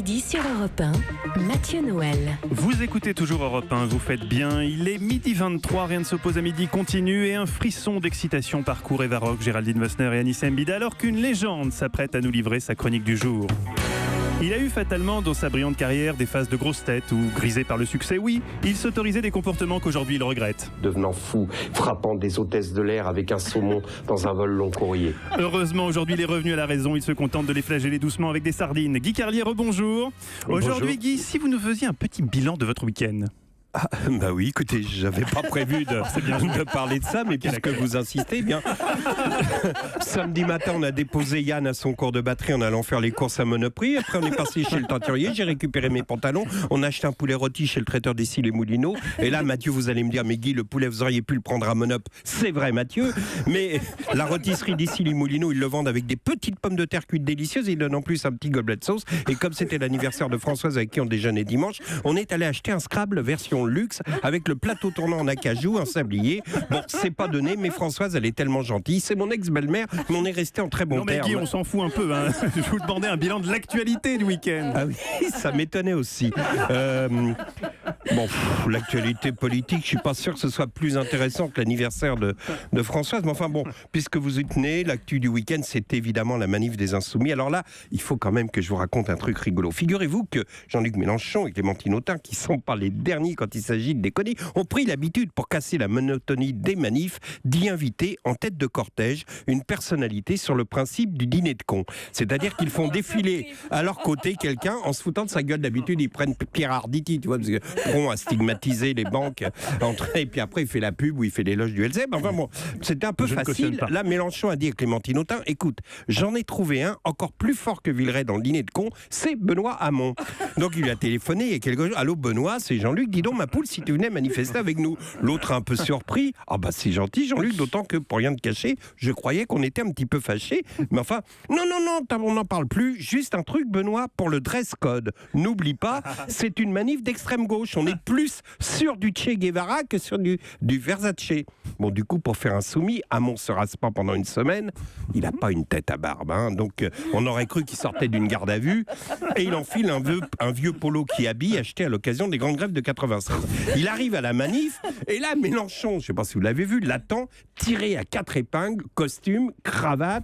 midi sur Europe 1, Mathieu Noël. Vous écoutez toujours Europe 1, vous faites bien. Il est midi 23, rien ne s'oppose à midi continue et un frisson d'excitation parcourt Eva Rock, Géraldine Vossner et Anissa Mbida alors qu'une légende s'apprête à nous livrer sa chronique du jour. Il a eu fatalement dans sa brillante carrière des phases de grosse tête ou grisé par le succès, oui, il s'autorisait des comportements qu'aujourd'hui il regrette. Devenant fou, frappant des hôtesses de l'air avec un saumon dans un vol long courrier. Heureusement, aujourd'hui il est revenu à la raison, il se contente de les flageller doucement avec des sardines. Guy Carlier, rebonjour. Aujourd'hui Guy, si vous nous faisiez un petit bilan de votre week-end. Ah, bah oui, écoutez, j'avais pas prévu de parler de ça, mais puisque vous insistez, bien. Samedi matin, on a déposé Yann à son cours de batterie en allant faire les courses à Monoprix. Après, on est passé chez le teinturier, j'ai récupéré mes pantalons. On a acheté un poulet rôti chez le traiteur d'Issy les Moulineaux. Et là, Mathieu, vous allez me dire, mais Guy, le poulet, vous auriez pu le prendre à Monop. C'est vrai, Mathieu. Mais la rôtisserie d'Issy les Moulineaux, ils le vendent avec des petites pommes de terre cuites délicieuses. Ils donnent en plus un petit gobelet de sauce. Et comme c'était l'anniversaire de Françoise avec qui on déjeunait dimanche, on est allé acheter un Scrabble version luxe avec le plateau tournant en acajou, un sablier. Bon, c'est pas donné, mais Françoise, elle est tellement gentille. C'est mon ex-belle-mère, mais on est resté en très bon terme. Non mais Guy, on s'en fout un peu. Hein. Je vous demandais un bilan de l'actualité du week-end. Ah oui, ça m'étonnait aussi. L'actualité politique, je suis pas sûr que ce soit plus intéressant que l'anniversaire de Françoise. Mais enfin bon, puisque vous y tenez, l'actu du week-end, c'est évidemment la manif des Insoumis. Alors là, il faut quand même que je vous raconte un truc rigolo. Figurez-vous que Jean-Luc Mélenchon et Clémentine Autain, qui sont pas les derniers quand il s'agit de déconner, ont pris l'habitude, pour casser la monotonie des manifs, d'y inviter en tête de cortège une personnalité sur le principe du dîner de cons. C'est-à-dire qu'ils font défiler à leur côté quelqu'un en se foutant de sa gueule. D'habitude, ils prennent Pierre Arditi, tu vois, parce que Pron a stigmatisé les banques, et puis après il fait la pub où il fait l'éloge du LZ. Enfin bon, c'était un peu facile. Là, Mélenchon a dit à Clémentine Autain, écoute, j'en ai trouvé un encore plus fort que Villeray dans le dîner de cons, c'est Benoît Hamon. Donc il lui a téléphoné il y a quelques jours. Allô Benoît, c'est Jean-Luc, dis donc ma poule, si tu venais manifester avec nous. L'autre un peu surpris. Ah bah c'est gentil Jean-Luc, d'autant que pour rien te cacher, je croyais qu'on était un petit peu fâchés. Mais enfin, non, on n'en parle plus. Juste un truc Benoît, pour le dress code. N'oublie pas, c'est une manif d'extrême gauche. On est plus sur du Che Guevara que sur du Versace. Bon du coup, pour faire un soumis, Hamon se rase pas pendant une semaine. Il n'a pas une tête à barbe. Hein. Donc on aurait cru qu'il sortait d'une garde à vue. Et il enfile un vieux polo qui habille acheté à l'occasion des grandes grèves de 96. Il arrive à la manif, et là, Mélenchon, je ne sais pas si vous l'avez vu, l'attend, tiré à 4 épingles, costume, cravate,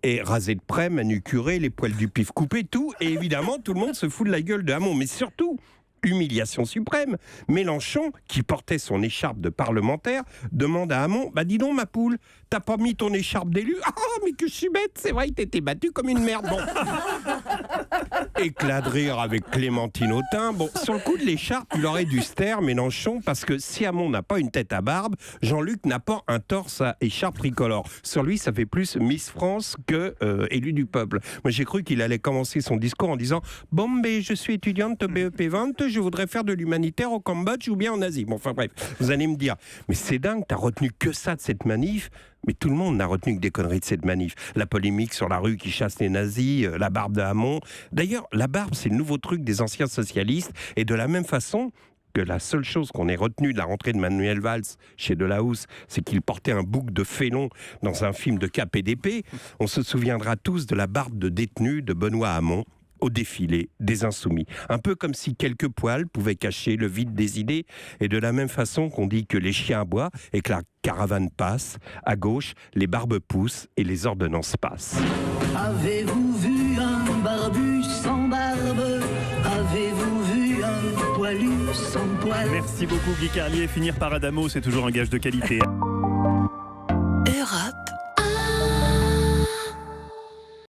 et rasé de près, manucuré, les poils du pif coupés, tout. Et évidemment, tout le monde se fout de la gueule de Hamon. Mais surtout, humiliation suprême, Mélenchon, qui portait son écharpe de parlementaire, demande à Hamon, bah dis donc ma poule, t'as pas mis ton écharpe d'élu? Ah mais que je suis bête, c'est vrai que t'étais battu comme une merde. Bon. Éclat de rire avec Clémentine Autain. Bon, sur le coup de l'écharpe, il aurait dû se taire, Mélenchon, parce que si Hamon n'a pas une tête à barbe, Jean-Luc n'a pas un torse à écharpe tricolore. Sur lui, ça fait plus Miss France que élu du peuple. Moi, j'ai cru qu'il allait commencer son discours en disant « Bon, mais je suis étudiante au BEP 20, je voudrais faire de l'humanitaire au Cambodge ou bien en Asie. » Bon, enfin bref, vous allez me dire « Mais c'est dingue, t'as retenu que ça de cette manif ?» Mais tout le monde n'a retenu que des conneries de cette manif. La polémique sur la rue qui chasse les nazis, la barbe de Hamon. D'ailleurs, la barbe, c'est le nouveau truc des anciens socialistes. Et de la même façon que la seule chose qu'on ait retenue de la rentrée de Manuel Valls chez Delahousse, c'est qu'il portait un bouc de félon dans un film de KPDP, on se souviendra tous de la barbe de détenu de Benoît Hamon au défilé des Insoumis. Un peu comme si quelques poils pouvaient cacher le vide des idées, et de la même façon qu'on dit que les chiens aboient et que la caravane passe, à gauche, les barbes poussent et les ordonnances passent. Avez-vous vu un barbu sans barbe? Avez-vous vu un poilu sans poil? Merci beaucoup Guy Carlier. Finir par Adamo, c'est toujours un gage de qualité.